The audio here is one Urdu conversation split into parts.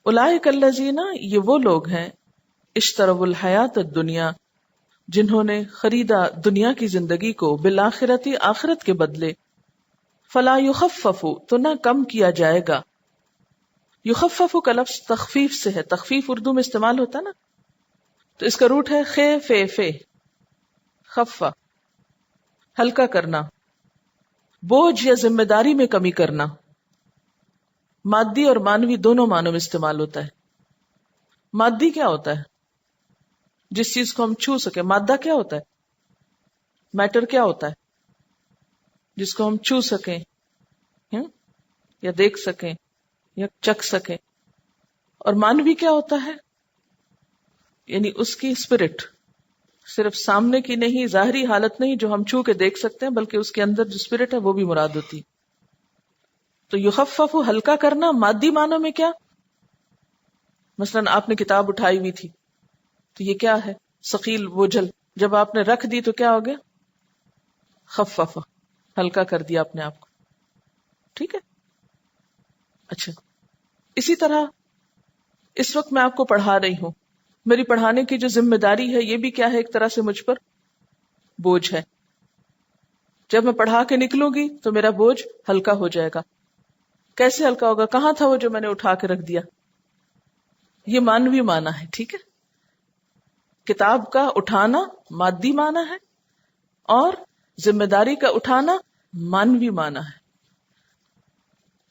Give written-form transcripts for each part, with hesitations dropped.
اولئک الذین، یہ وہ لوگ ہیں، اشتروا الحیات الدنیا، جنہوں نے خریدا دنیا کی زندگی کو، بالآخرۃ، آخرت کے بدلے، فلا یخفف، تو نہ کم کیا جائے گا. یخفف کا لفظ تخفیف سے ہے، تخفیف اردو میں استعمال ہوتا ہے نا، تو اس کا روٹ ہے خے فے فے، خفا، ہلکا کرنا، بوجھ یا ذمہ داری میں کمی کرنا. مادی اور مانوی دونوں معنوں میں استعمال ہوتا ہے. مادی کیا ہوتا ہے؟ جس چیز کو ہم چھو سکے. مادہ کیا ہوتا ہے؟ میٹر کیا ہوتا ہے؟ جس کو ہم چھو سکیں یا دیکھ سکیں یا چکھ سکیں. اور مانوی کیا ہوتا ہے؟ یعنی اس کی اسپرٹ، صرف سامنے کی نہیں، ظاہری حالت نہیں جو ہم چھو کے دیکھ سکتے ہیں، بلکہ اس کے اندر جو اسپرٹ ہے وہ بھی مراد ہوتی. تو یخفف، ہلکا کرنا. مادی معنوں میں کیا؟ مثلا آپ نے کتاب اٹھائی ہوئی تھی تو یہ کیا ہے؟ ثقیل، بوجھل. جب آپ نے رکھ دی تو کیا ہو گیا؟ خفف، ہلکا کر دیا اپنے آپ کو. ٹھیک ہے. اچھا، اسی طرح اس وقت میں آپ کو پڑھا رہی ہوں، میری پڑھانے کی جو ذمہ داری ہے یہ بھی کیا ہے؟ ایک طرح سے مجھ پر بوجھ ہے. جب میں پڑھا کے نکلوں گی تو میرا بوجھ ہلکا ہو جائے گا. کیسے ہلکا ہوگا؟ کہاں تھا وہ جو میں نے اٹھا کے رکھ دیا؟ یہ مانوی معنی ہے. ٹھیک ہے. کتاب کا اٹھانا مادی معنی ہے اور ذمہ داری کا اٹھانا مانوی معنی ہے.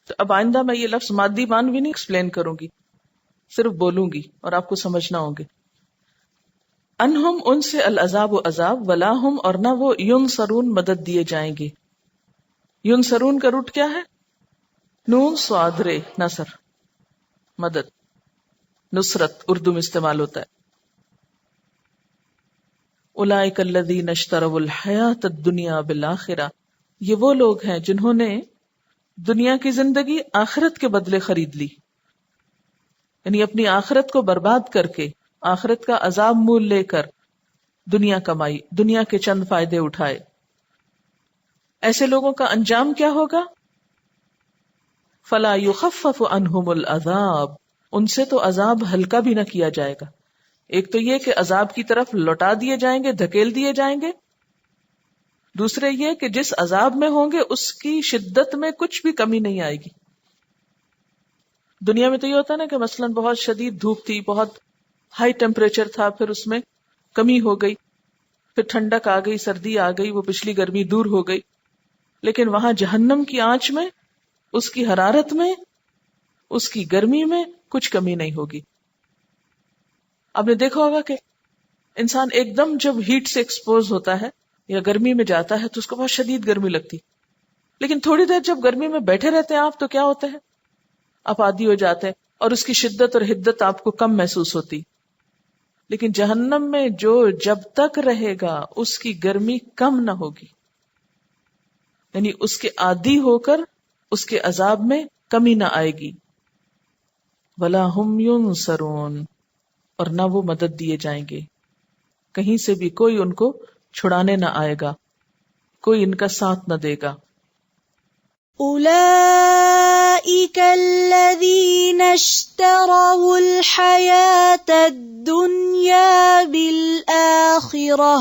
تو اب آئندہ میں یہ لفظ مادی مانوی نہیں ایکسپلین کروں گی، صرف بولوں گی اور آپ کو سمجھنا ہوگے. انہم، ان سے، العذاب، و عذاب، ولا ہم، اور نہ وہ، ینصرون، مدد دیے جائیں گے. ینصرون کا روٹ کیا ہے؟ نون صاد رے، نصر، مدد، نصرت اردو میں استعمال ہوتا ہے. اولئک الذین اشتروا الحیات الدنیا بالآخرہ، یہ وہ لوگ ہیں جنہوں نے دنیا کی زندگی آخرت کے بدلے خرید لی. یعنی اپنی آخرت کو برباد کر کے، آخرت کا عذاب مول لے کر دنیا کمائی، دنیا کے چند فائدے اٹھائے. ایسے لوگوں کا انجام کیا ہوگا؟ فلا یخفف عنہم العذاب، ان سے تو عذاب ہلکا بھی نہ کیا جائے گا. ایک تو یہ کہ عذاب کی طرف لوٹا دیے جائیں گے، دھکیل دیے جائیں گے. دوسرے یہ کہ جس عذاب میں ہوں گے اس کی شدت میں کچھ بھی کمی نہیں آئے گی. دنیا میں تو یہ ہوتا ہے نا کہ مثلا بہت شدید دھوپ تھی، بہت ہائی ٹیمپریچر تھا، پھر اس میں کمی ہو گئی، پھر ٹھنڈک آ گئی، سردی آ گئی، وہ پچھلی گرمی دور ہو گئی. لیکن وہاں جہنم کی آنچ میں، اس کی حرارت میں، اس کی گرمی میں کچھ کمی نہیں ہوگی. آپ نے دیکھا ہوگا کہ انسان ایک دم جب ہیٹ سے ایکسپوز ہوتا ہے یا گرمی میں جاتا ہے تو اس کو بہت شدید گرمی لگتی، لیکن تھوڑی دیر جب گرمی میں بیٹھے رہتے ہیں آپ تو کیا ہوتا ہے؟ آپ عادی ہو جاتے ہیں اور اس کی شدت اور حدت آپ کو کم محسوس ہوتی. لیکن جہنم میں جو جب تک رہے گا اس کی گرمی کم نہ ہوگی، یعنی اس کے عادی ہو کر اس کے عذاب میں کمی نہ آئے گی. وَلَا هُمْ يُنصَرُونَ، اور نہ وہ مدد دیے جائیں گے، کہیں سے بھی کوئی ان کو چھڑانے نہ آئے گا، کوئی ان کا ساتھ نہ دے گا. أولئك الذين اشتروا الحياة الدنيا بالآخرة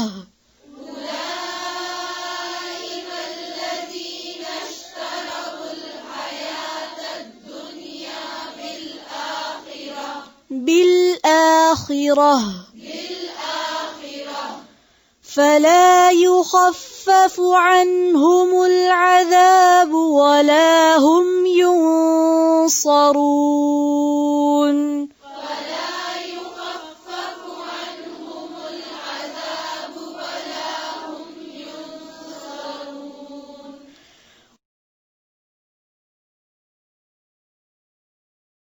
فلا يخفف عنهم العذاب ولا هم ينصرون.